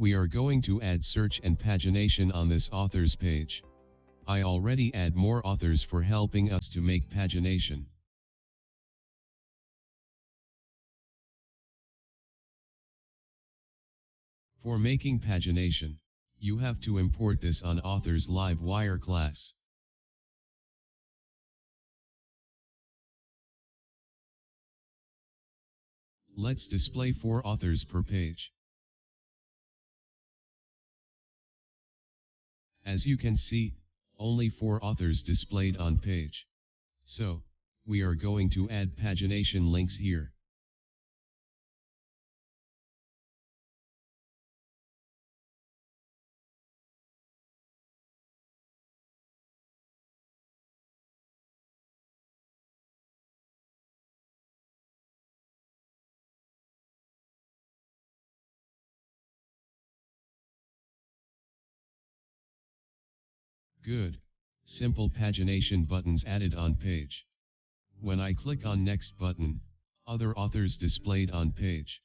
We are going to add search and pagination on this authors page. I already add more authors for helping us to make pagination. For making pagination, you have to import this on authors live wire class. Let's display 4 authors per page. As you can see, only 4 authors displayed on page. So, we are going to add pagination links here. Good. Simple pagination buttons added on page. When I click on Next button, other authors displayed on page.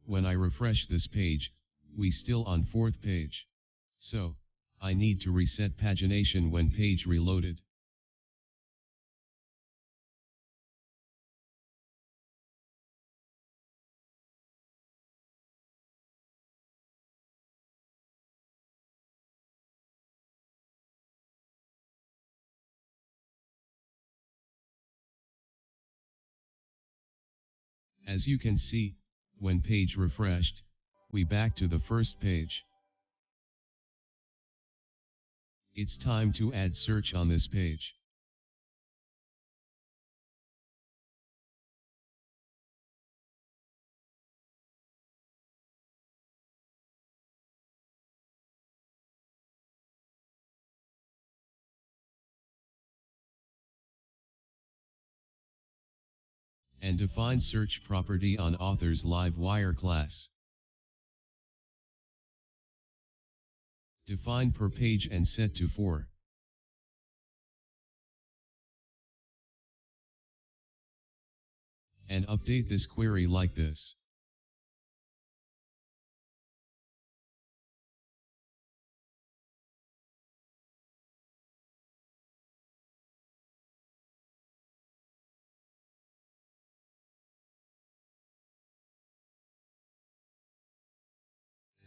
When I refresh this page, we still on 4th page. So, I need to reset pagination when page reloaded. As you can see, when page refreshed, we back to the first page. It's time to add search on this page. And define search property on authors live wire class. Define per page and set to 4. And update this query like this.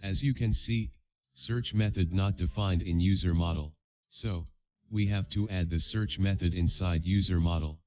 As you can see, search method not defined in user model. So, we have to add the search method inside user model.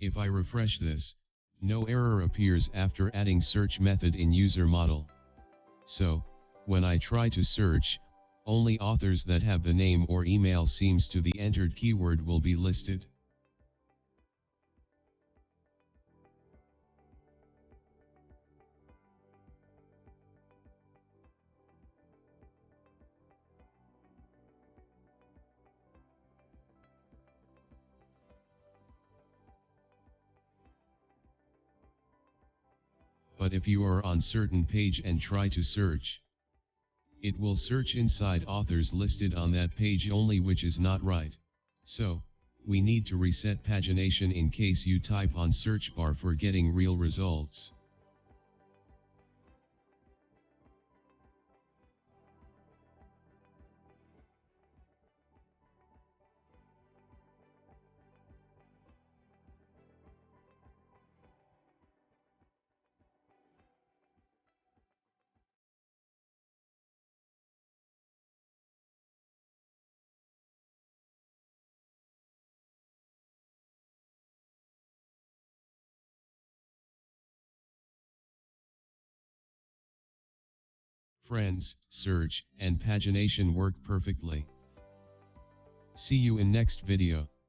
If I refresh this, no error appears after adding search method in user model. So, when I try to search, only authors that have the name or email seems to the entered keyword will be listed. But if you are on certain page and try to search, it will search inside authors listed on that page only, which is not right. So, we need to reset pagination in case you type on search bar for getting real results. Friends, search, and pagination work perfectly. See you in next video.